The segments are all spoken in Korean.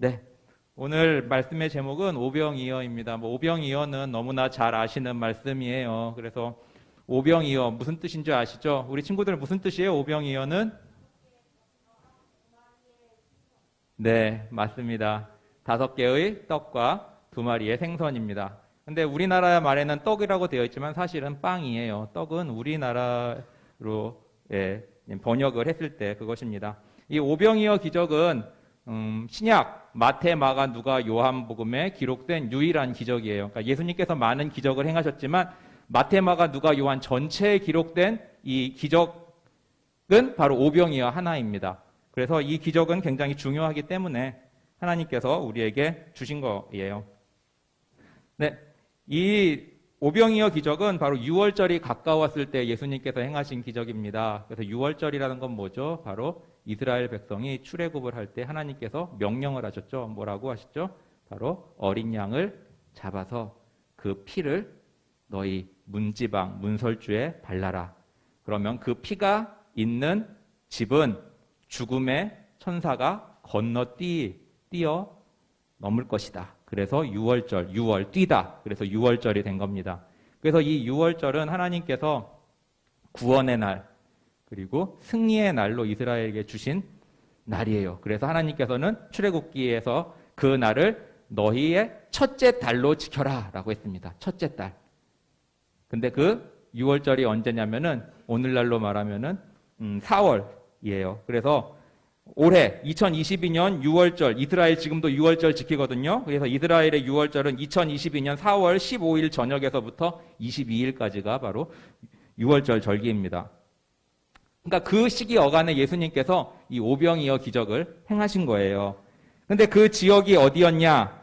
네. 오늘 말씀의 제목은 오병이어입니다. 오병이어는 너무나 잘 아시는 말씀이에요. 그래서 오병이어 무슨 뜻인 줄 아시죠? 우리 친구들 무슨 뜻이에요? 오병이어는? 네, 맞습니다. 5개의 떡과 2마리의 생선입니다. 근데 우리나라 말에는 떡이라고 되어 있지만 사실은 빵이에요. 떡은 우리나라로 번역을 했을 때 그것입니다. 이 오병이어 기적은 신약 마태, 마가, 누가, 요한복음에 기록된 유일한 기적이에요. 그러니까 예수님께서 많은 기적을 행하셨지만 마태, 마가, 누가, 요한 전체에 기록된 이 기적은 바로 오병이어 하나입니다. 그래서 이 기적은 굉장히 중요하기 때문에 하나님께서 우리에게 주신 거예요. 네, 이 오병이어 기적은 바로 유월절이 가까웠을 때 예수님께서 행하신 기적입니다. 그래서 유월절이라는 건 뭐죠? 바로 이스라엘 백성이 출애굽을 할 때 하나님께서 명령을 하셨죠. 뭐라고 하셨죠? 바로 어린 양을 잡아서 그 피를 너희 문지방, 문설주에 발라라. 그러면 그 피가 있는 집은 죽음의 천사가 뛰어 넘을 것이다. 그래서 유월절, 유월, 뛰다. 그래서 유월절이 된 겁니다. 그래서 이 유월절은 하나님께서 구원의 날, 그리고 승리의 날로 이스라엘에게 주신 날이에요. 그래서 하나님께서는 출애굽기에서 그 날을 너희의 첫째 달로 지켜라 라고 했습니다. 첫째 달. 근데 그 유월절이 언제냐면은 오늘날로 말하면은 4월이에요. 그래서 올해 2022년 6월절, 이스라엘 지금도 6월절 지키거든요. 그래서 이스라엘의 6월절은 2022년 4월 15일 저녁에서부터 22일까지가 바로 6월절 절기입니다. 그러니까 그 시기 어간에 예수님께서 이 오병이어 기적을 행하신 거예요. 근데 그 지역이 어디였냐?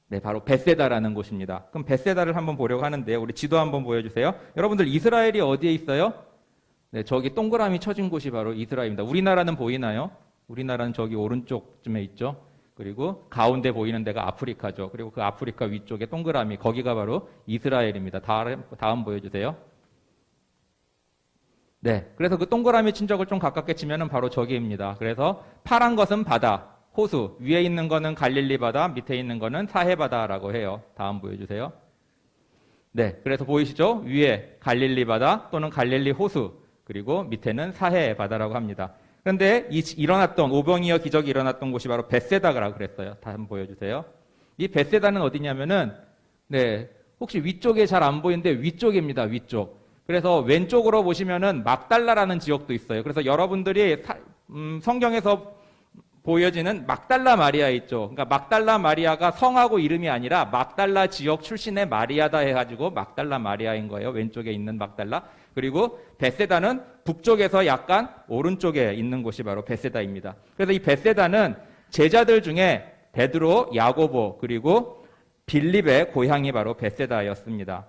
네, 바로 벳세다라는 곳입니다. 그럼 벳세다를 한번 보려고 하는데 우리 지도 한번 보여주세요. 여러분들 이스라엘이 어디에 있어요? 네, 저기 동그라미 쳐진 곳이 바로 이스라엘입니다. 우리나라는 보이나요? 우리나라는 저기 오른쪽쯤에 있죠. 그리고 가운데 보이는 데가 아프리카죠. 그리고 그 아프리카 위쪽에 동그라미, 거기가 바로 이스라엘입니다. 다음 보여주세요. 네, 그래서 그 동그라미 친적을 좀 가깝게 치면은 바로 저기입니다. 그래서 파란 것은 바다, 호수, 위에 있는 거는 갈릴리 바다, 밑에 있는 거는 사해 바다라고 해요. 다음 보여주세요. 네, 그래서 보이시죠? 위에 갈릴리 바다 또는 갈릴리 호수, 그리고 밑에는 사해 바다라고 합니다. 그런데 일어났던 오병이어 기적이 일어났던 곳이 바로 벳세다라고 그랬어요. 다음 보여주세요. 이 벳세다는 어디냐면은 네, 혹시 위쪽에 잘 안 보이는데 위쪽입니다. 위쪽. 그래서 왼쪽으로 보시면은 막달라라는 지역도 있어요. 그래서 여러분들이 성경에서 보여지는 막달라 마리아 있죠. 그러니까 막달라 마리아가 성하고 이름이 아니라 막달라 지역 출신의 마리아다 해가지고 막달라 마리아인 거예요. 왼쪽에 있는 막달라. 그리고 벳세다는 북쪽에서 약간 오른쪽에 있는 곳이 바로 벳세다입니다. 그래서 이 벳세다는 제자들 중에 베드로, 야고보, 그리고 빌립의 고향이 바로 벳세다였습니다.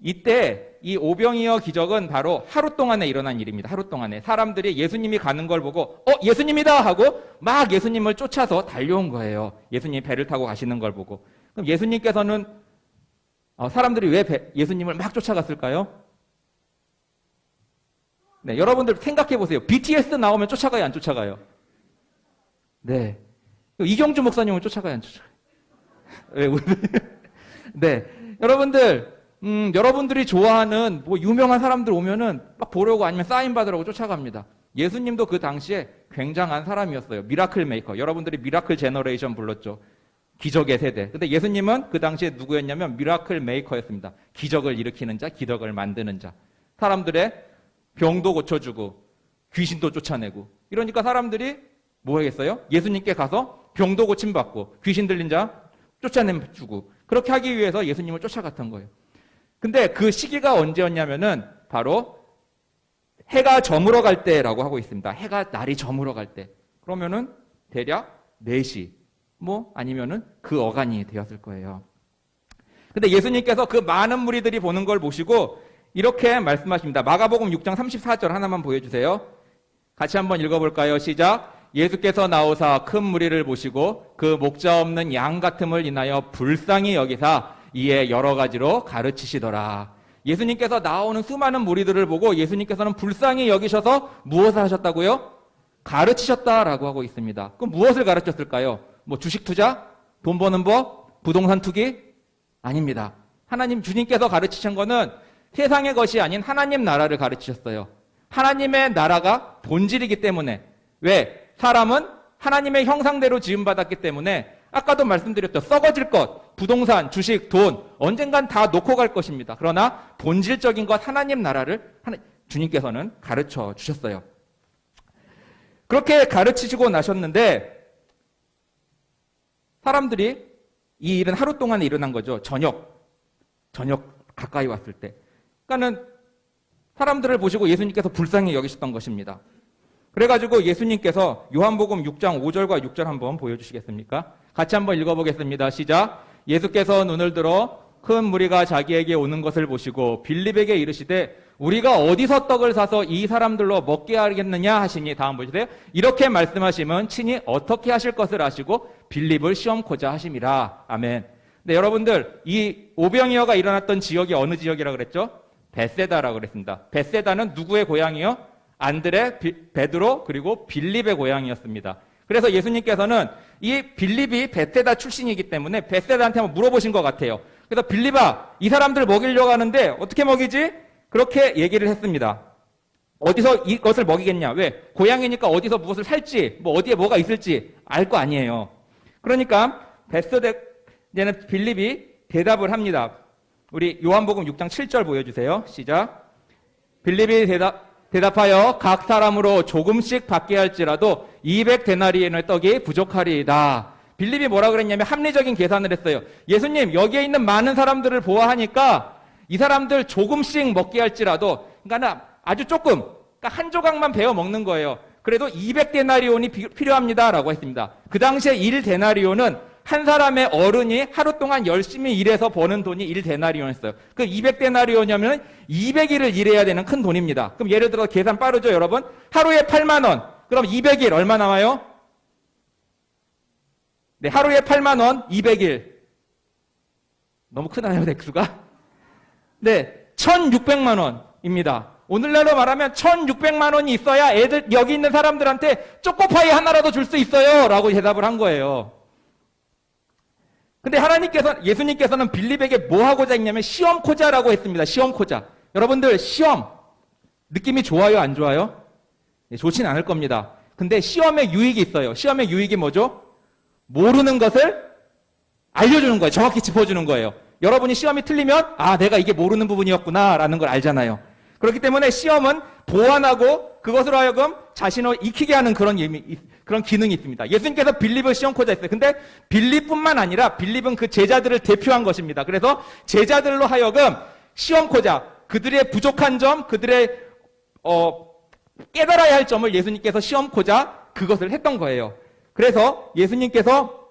이때 이 오병이어 기적은 바로 하루 동안에 일어난 일입니다. 하루 동안에 사람들이 예수님이 가는 걸 보고 예수님이다 하고 막 예수님을 쫓아서 달려온 거예요. 예수님이 배를 타고 가시는 걸 보고. 그럼 예수님께서는 사람들이 왜 예수님을 막 쫓아갔을까요? 네, 여러분들 생각해 보세요. BTS 나오면 쫓아가요, 안 쫓아가요? 네, 이경주 목사님은 쫓아가요, 안 쫓아가요? 네, 여러분들. 여러분들이 좋아하는 유명한 사람들 오면은 막 보려고 아니면 사인 받으라고 쫓아갑니다. 예수님도 그 당시에 굉장한 사람이었어요. 미라클 메이커. 여러분들이 미라클 제너레이션 불렀죠. 기적의 세대. 근데 예수님은 그 당시에 누구였냐면 미라클 메이커였습니다. 기적을 일으키는 자, 기적을 만드는 자. 사람들의 병도 고쳐주고 귀신도 쫓아내고. 이러니까 사람들이 뭐 하겠어요? 예수님께 가서 병도 고침받고 귀신 들린 자 쫓아내주고. 그렇게 하기 위해서 예수님을 쫓아갔던 거예요. 근데 그 시기가 언제였냐면은 바로 해가 저물어 갈 때라고 하고 있습니다. 날이 저물어 갈 때. 그러면은 대략 4시 아니면은 그 어간이 되었을 거예요. 근데 예수님께서 그 많은 무리들이 보는 걸 보시고 이렇게 말씀하십니다. 마가복음 6장 34절 하나만 보여주세요. 같이 한번 읽어볼까요? 시작. 예수께서 나오사 큰 무리를 보시고 그 목자 없는 양 같음을 인하여 불쌍히 여기사 이에 여러 가지로 가르치시더라. 예수님께서 나오는 수많은 무리들을 보고 예수님께서는 불쌍히 여기셔서 무엇을 하셨다고요? 가르치셨다라고 하고 있습니다. 그럼 무엇을 가르쳤을까요? 뭐 주식 투자, 돈 버는 법, 부동산 투기? 아닙니다. 하나님 주님께서 가르치신 거는 세상의 것이 아닌 하나님 나라를 가르치셨어요. 하나님의 나라가 본질이기 때문에. 왜? 사람은 하나님의 형상대로 지음받았기 때문에 아까도 말씀드렸죠. 썩어질 것, 부동산, 주식, 돈 언젠간 다 놓고 갈 것입니다. 그러나 본질적인 것 하나님 나라를 주님께서는 가르쳐 주셨어요. 그렇게 가르치시고 나셨는데 사람들이 이 일은 하루 동안에 일어난 거죠. 저녁 가까이 왔을 때. 그러니까는 사람들을 보시고 예수님께서 불쌍히 여기셨던 것입니다. 그래가지고 예수님께서 요한복음 6장 5절과 6절 한번 보여주시겠습니까? 같이 한번 읽어보겠습니다. 시작. 예수께서 눈을 들어 큰 무리가 자기에게 오는 것을 보시고 빌립에게 이르시되 우리가 어디서 떡을 사서 이 사람들로 먹게 하겠느냐 하시니 다음 보시세요. 이렇게 말씀하시면 친히 어떻게 하실 것을 아시고 빌립을 시험코자 하심이라. 아멘. 네, 여러분들 이 오병이어가 일어났던 지역이 어느 지역이라고 그랬죠? 벳세다라고 그랬습니다. 벳세다는 누구의 고향이요? 안드레, 베드로 그리고 빌립의 고향이었습니다. 그래서 예수님께서는 이 빌립이 벳세다 출신이기 때문에 벳세다한테 한번 물어보신 것 같아요. 그래서 빌립아, 이 사람들 먹이려고 하는데 어떻게 먹이지? 그렇게 얘기를 했습니다. 어디서 이것을 먹이겠냐? 왜? 고향이니까 어디서 무엇을 살지, 뭐 어디에 뭐가 있을지 알 거 아니에요. 그러니까 벳세다에는 빌립이 대답을 합니다. 우리 요한복음 6장 7절 보여주세요. 시작. 빌립이 대답하여 각 사람으로 조금씩 받게 할지라도 200데나리온의 떡이 부족하리이다. 빌립이 뭐라 그랬냐면 합리적인 계산을 했어요. 예수님, 여기에 있는 많은 사람들을 보아하니까 이 사람들 조금씩 먹게 할지라도, 그러니까 아주 조금, 그러니까 한 조각만 베어 먹는 거예요. 그래도 200데나리온이 필요합니다라고 했습니다. 그 당시에 1데나리온은 한 사람의 어른이 하루 동안 열심히 일해서 버는 돈이 1데나리온이었어요. 그 200데나리온이면 200일을 일해야 되는 큰 돈입니다. 그럼 예를 들어 계산 빠르죠, 여러분? 하루에 8만 원. 그럼 200일 얼마 나와요? 네, 하루에 8만 원, 200일. 너무 크나요, 액수가? 네, 1,600만 원입니다. 오늘날로 말하면 1,600만 원이 있어야 애들, 여기 있는 사람들한테 초코파이 하나라도 줄 수 있어요. 라고 대답을 한 거예요. 근데 예수님께서는 빌립에게 뭐 하고자 했냐면 시험코자라고 했습니다. 시험코자. 여러분들, 시험. 느낌이 좋아요, 안 좋아요? 네, 좋진 않을 겁니다. 근데 시험의 유익이 있어요. 시험의 유익이 뭐죠? 모르는 것을 알려주는 거예요. 정확히 짚어주는 거예요. 여러분이 시험이 틀리면 내가 이게 모르는 부분이었구나 라는 걸 알잖아요. 그렇기 때문에 시험은 보완하고 그것으로 하여금 자신을 익히게 하는 그런 기능이 있습니다. 예수님께서 빌립을 시험코자 했어요. 근데 빌립뿐만 아니라 빌립은 그 제자들을 대표한 것입니다. 그래서 제자들로 하여금 시험코자, 그들의 부족한 점, 그들의 깨달아야 할 점을 예수님께서 시험코자 그것을 했던 거예요. 그래서 예수님께서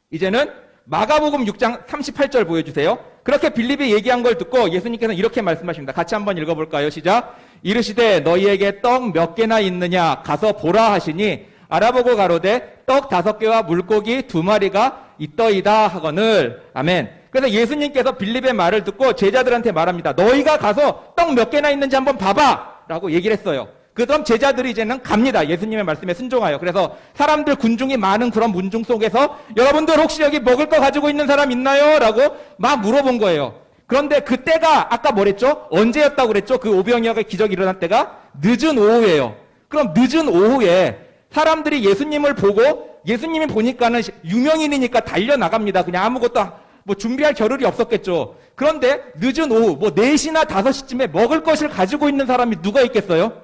이제는 마가복음 6장 38절 보여주세요. 그렇게 빌립이 얘기한 걸 듣고 예수님께서는 이렇게 말씀하십니다. 같이 한번 읽어볼까요? 시작. 이르시되 너희에게 떡 몇 개나 있느냐 가서 보라 하시니 알아보고 가로되 떡 5개와 물고기 2마리가 있더이다 하거늘. 아멘. 그래서 예수님께서 빌립의 말을 듣고 제자들한테 말합니다. 너희가 가서 떡 몇 개나 있는지 한번 봐봐 라고 얘기를 했어요. 그럼 제자들이 이제는 갑니다. 예수님의 말씀에 순종하여. 그래서 사람들 군중이 많은 그런 문중 속에서 여러분들 혹시 여기 먹을 거 가지고 있는 사람 있나요? 라고 막 물어본 거예요. 그런데 그때가 아까 뭐랬죠? 언제였다고 그랬죠? 그 오병이어가 기적이 일어난 때가 늦은 오후예요. 그럼 늦은 오후에 사람들이 예수님을 보고 예수님이 보니까는 유명인이니까 달려나갑니다. 그냥 아무것도 준비할 겨를이 없었겠죠. 그런데 늦은 오후 4시나 5시쯤에 먹을 것을 가지고 있는 사람이 누가 있겠어요?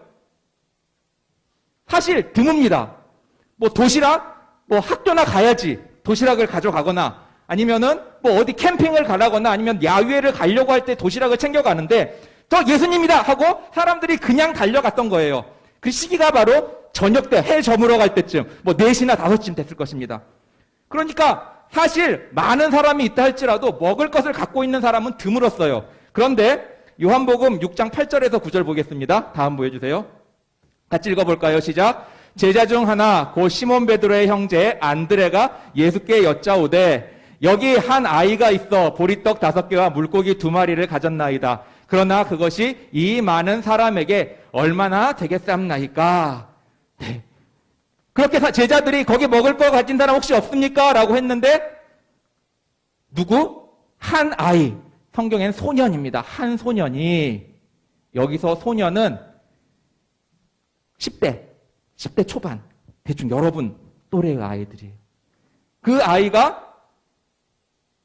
사실 드뭅니다. 도시락, 학교나 가야지 도시락을 가져가거나 아니면은 어디 캠핑을 가라거나 아니면 야외를 가려고 할 때 도시락을 챙겨가는데 저 예수님이다 하고 사람들이 그냥 달려갔던 거예요. 그 시기가 바로 저녁 때 해 저물어 갈 때쯤 4시나 5시쯤 됐을 것입니다. 그러니까 사실 많은 사람이 있다 할지라도 먹을 것을 갖고 있는 사람은 드물었어요. 그런데 요한복음 6장 8절에서 9절 보겠습니다. 다음 보여주세요. 같이 읽어볼까요? 시작. 제자 중 하나 곧 시몬 베드로의 형제 안드레가 예수께 여짜오되 여기 한 아이가 있어 보리떡 5개와 물고기 2마리를 가졌나이다. 그러나 그것이 이 많은 사람에게 얼마나 되겠삼나이까. 네. 이렇게 제자들이 거기 먹을 거 가진 사람 혹시 없습니까? 라고 했는데 누구? 한 아이. 성경에는 소년입니다. 한 소년이. 여기서 소년은 10대 초반. 대충 여러분 또래의 아이들이에요. 그 아이가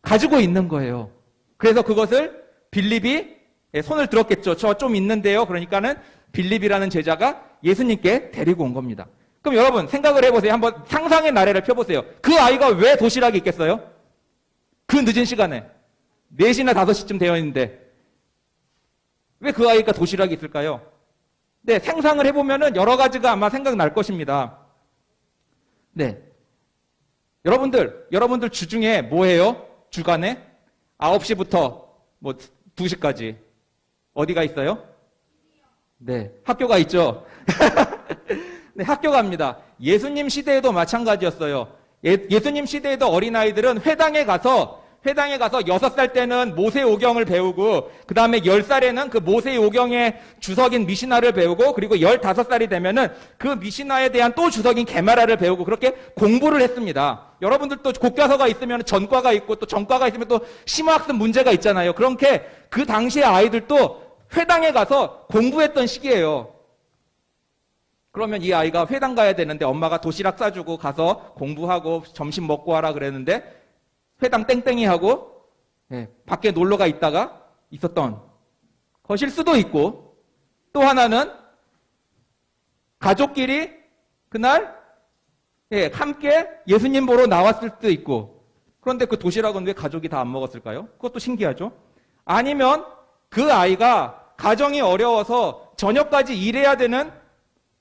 가지고 있는 거예요. 그래서 그것을 빌립이 손을 들었겠죠. 저 좀 있는데요. 그러니까는 빌립이라는 제자가 예수님께 데리고 온 겁니다. 그럼 여러분 생각을 해보세요. 한번 상상의 나래를 펴보세요. 그 아이가 왜 도시락이 있겠어요? 그 늦은 시간에 4시나 5시쯤 되어 있는데 왜 그 아이가 도시락이 있을까요? 네, 상상을 해보면은 여러 가지가 아마 생각날 것입니다. 네. 여러분들 주중에 뭐 해요? 주간에? 9시부터 뭐 2시까지. 어디가 있어요? 네. 학교가 있죠? 네, 학교 갑니다. 예수님 시대에도 마찬가지였어요. 예수님 시대에도 어린아이들은 회당에 가서 6살 때는 모세오경을 배우고 그 다음에 10살에는 그 모세오경의 주석인 미시나를 배우고 그리고 15살이 되면은 그 미시나에 대한 또 주석인 게마라를 배우고 그렇게 공부를 했습니다. 여러분들도 교과서가 있으면 전과가 있고 또 전과가 있으면 또 심화학습 문제가 있잖아요. 그렇게 그 당시의 아이들도 회당에 가서 공부했던 시기예요. 그러면 이 아이가 회당 가야 되는데 엄마가 도시락 싸주고 가서 공부하고 점심 먹고 와라 그랬는데 회당 땡땡이 하고 밖에 놀러가 있다가 있었던 것일 수도 있고 또 하나는 가족끼리 그날 함께 예수님 보러 나왔을 수도 있고 그런데 그 도시락은 왜 가족이 다 안 먹었을까요? 그것도 신기하죠? 아니면 그 아이가 가정이 어려워서 저녁까지 일해야 되는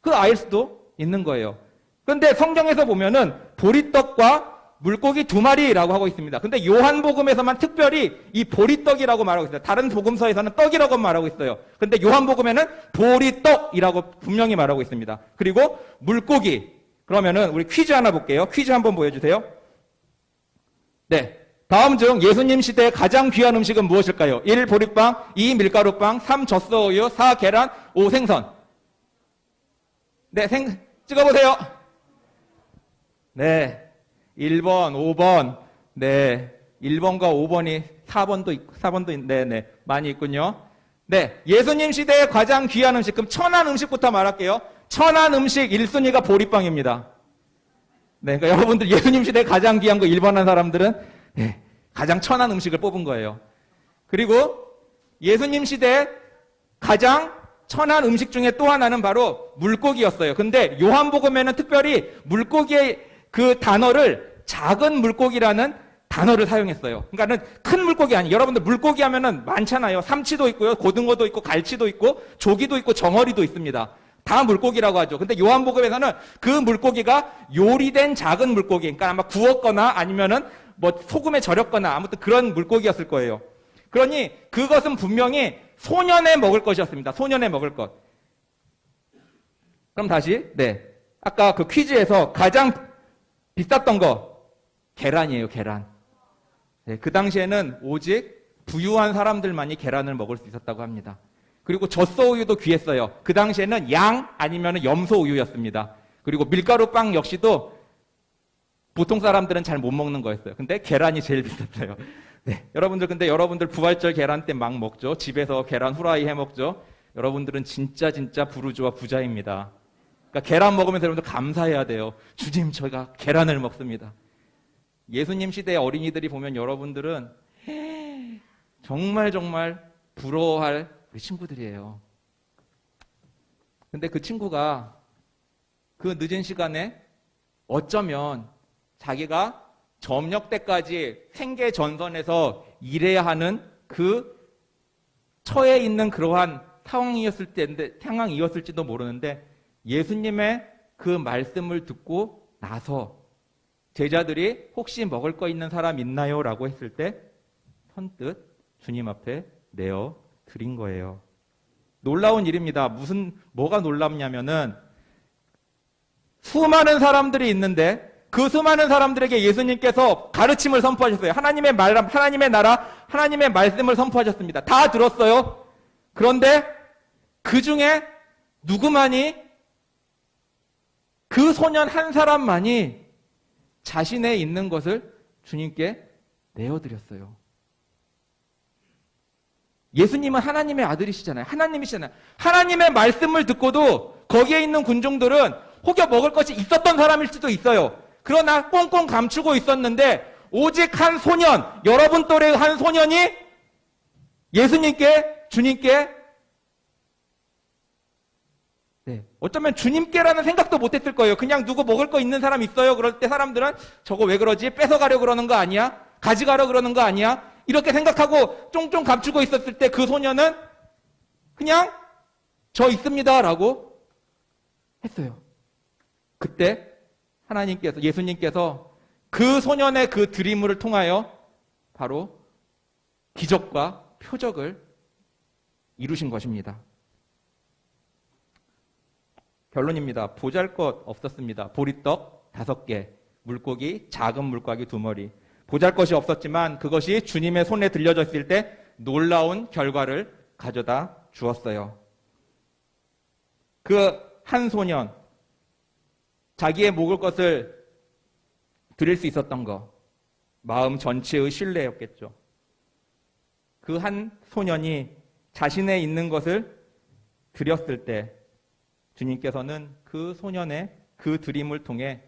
그 아이일 수도 있는 거예요. 그런데 성경에서 보면은 보리떡과 물고기 2마리라고 하고 있습니다. 근데 요한복음에서만 특별히 이 보리떡이라고 말하고 있어요. 다른 복음서에서는 떡이라고 말하고 있어요. 근데 요한복음에는 보리떡이라고 분명히 말하고 있습니다. 그리고 물고기. 그러면은 우리 퀴즈 하나 볼게요. 퀴즈 한번 보여주세요. 네. 다음 중 예수님 시대의 가장 귀한 음식은 무엇일까요? 1. 보리빵, 2. 밀가루빵, 3. 젖소우유, 4. 계란, 5. 생선. 네, 찍어보세요. 네. 1번, 5번, 네. 1번과 5번이 4번도 네네. 많이 있군요. 네. 예수님 시대의 가장 귀한 음식, 그럼 천한 음식부터 말할게요. 천한 음식 1순위가 보리빵입니다. 네. 그러니까 여러분들 예수님 시대에 가장 귀한 거 1번 한 사람들은, 네. 가장 천한 음식을 뽑은 거예요. 그리고 예수님 시대에 가장 천한 음식 중에 또 하나는 바로 물고기였어요. 근데 요한복음에는 특별히 물고기의 그 단어를 작은 물고기라는 단어를 사용했어요. 그러니까는 큰 물고기 아니에요. 여러분들 물고기 하면은 많잖아요. 삼치도 있고요. 고등어도 있고 갈치도 있고 조기도 있고 정어리도 있습니다. 다 물고기라고 하죠. 근데 요한복음에서는 그 물고기가 요리된 작은 물고기, 그러니까 아마 구웠거나 아니면은 뭐 소금에 절였거나 아무튼 그런 물고기였을 거예요. 그러니 그것은 분명히 소년에 먹을 것이었습니다. 소년에 먹을 것. 그럼 다시, 네. 아까 그 퀴즈에서 가장 비쌌던 거, 계란이에요, 계란. 네, 그 당시에는 오직 부유한 사람들만이 계란을 먹을 수 있었다고 합니다. 그리고 젖소우유도 귀했어요. 그 당시에는 양 아니면 염소우유였습니다. 그리고 밀가루빵 역시도 보통 사람들은 잘 못 먹는 거였어요. 근데 계란이 제일 비쌌어요. 네, 근데 여러분들 부활절 계란 때 막 먹죠. 집에서 계란 후라이 해 먹죠. 여러분들은 진짜 부르주아 부자입니다. 그러니까 계란 먹으면서 여러분들 감사해야 돼요. 주님, 저희가 계란을 먹습니다. 예수님 시대의 어린이들이 보면 여러분들은 정말 부러워할 우리 친구들이에요. 근데 그 친구가 그 늦은 시간에 어쩌면 자기가 점력 때까지 생계 전선에서 일해야 하는 그 처해 있는 그러한 상황이었을지도 모르는데 예수님의 그 말씀을 듣고 나서 제자들이 혹시 먹을 거 있는 사람 있나요? 라고 했을 때 선뜻 주님 앞에 내어 드린 거예요. 놀라운 일입니다. 뭐가 놀랍냐면은 수많은 사람들이 있는데 그 수많은 사람들에게 예수님께서 가르침을 선포하셨어요. 하나님의 나라, 하나님의 말씀을 선포하셨습니다. 다 들었어요. 그런데 그 중에 누구만이 그 소년 한 사람만이 자신의 있는 것을 주님께 내어드렸어요. 예수님은 하나님의 아들이시잖아요. 하나님이시잖아요. 하나님의 말씀을 듣고도 거기에 있는 군중들은 혹여 먹을 것이 있었던 사람일 수도 있어요. 그러나 꽁꽁 감추고 있었는데 오직 한 소년, 여러분 또래의 한 소년이 예수님께, 주님께, 어쩌면 주님께라는 생각도 못했을 거예요. 그냥 누구 먹을 거 있는 사람 있어요? 그럴 때 사람들은 저거 왜 그러지? 뺏어가려고 그러는 거 아니야? 가져가려고 그러는 거 아니야? 이렇게 생각하고 쫑쫑 감추고 있었을 때 그 소년은 그냥 저 있습니다 라고 했어요. 그때 하나님께서, 예수님께서 그 소년의 그 드림을 통하여 바로 기적과 표적을 이루신 것입니다. 결론입니다. 보잘것 없었습니다. 보리떡 5개, 물고기, 작은 물고기 2마리. 보잘것이 없었지만 그것이 주님의 손에 들려졌을 때 놀라운 결과를 가져다 주었어요. 그 한 소년, 자기의 먹을 것을 드릴 수 있었던 것, 마음 전체의 신뢰였겠죠. 그 한 소년이 자신의 있는 것을 드렸을 때 주님께서는 그 소년의 그 드림을 통해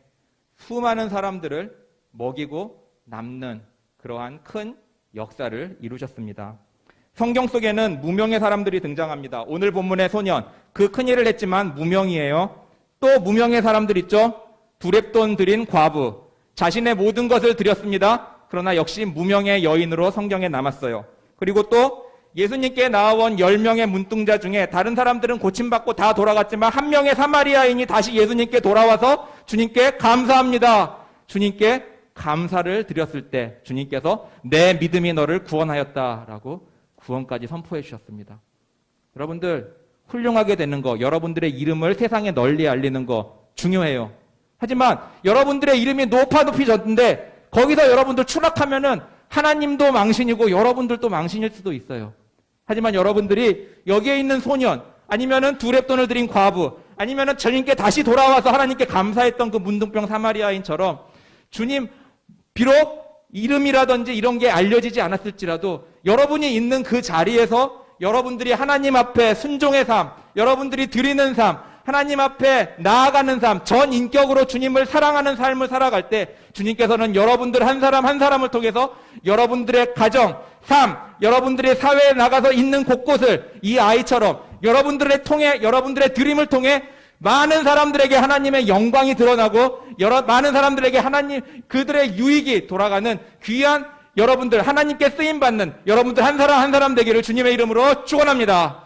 수많은 사람들을 먹이고 남는 그러한 큰 역사를 이루셨습니다. 성경 속에는 무명의 사람들이 등장합니다. 오늘 본문의 소년, 그 큰일을 했지만 무명이에요. 또 무명의 사람들 있죠? 두렙돈 드린 과부, 자신의 모든 것을 드렸습니다. 그러나 역시 무명의 여인으로 성경에 남았어요. 그리고 또 예수님께 나아온 10명의 문둥자 중에 다른 사람들은 고침받고 다 돌아갔지만 한 명의 사마리아인이 다시 예수님께 돌아와서 주님께 감사합니다. 주님께 감사를 드렸을 때 주님께서 내 믿음이 너를 구원하였다라고 구원까지 선포해 주셨습니다. 여러분들 훌륭하게 되는 거, 여러분들의 이름을 세상에 널리 알리는 거 중요해요. 하지만 여러분들의 이름이 높이 졌는데 거기서 여러분들 추락하면은 하나님도 망신이고 여러분들도 망신일 수도 있어요. 하지만 여러분들이 여기에 있는 소년, 아니면은 두렙돈을 드린 과부, 아니면은 주님께 다시 돌아와서 하나님께 감사했던 그 문둥병 사마리아인처럼 주님, 비록 이름이라든지 이런 게 알려지지 않았을지라도 여러분이 있는 그 자리에서 여러분들이 하나님 앞에 순종의 삶, 여러분들이 드리는 삶, 하나님 앞에 나아가는 삶, 전 인격으로 주님을 사랑하는 삶을 살아갈 때 주님께서는 여러분들 한 사람 한 사람을 통해서 여러분들의 가정, 삶, 여러분들의 사회에 나가서 있는 곳곳을 이 아이처럼 여러분들의 드림을 통해 많은 사람들에게 하나님의 영광이 드러나고 많은 사람들에게 하나님 그들의 유익이 돌아가는 귀한 여러분들 하나님께 쓰임받는 여러분들 한 사람 한 사람 되기를 주님의 이름으로 축원합니다.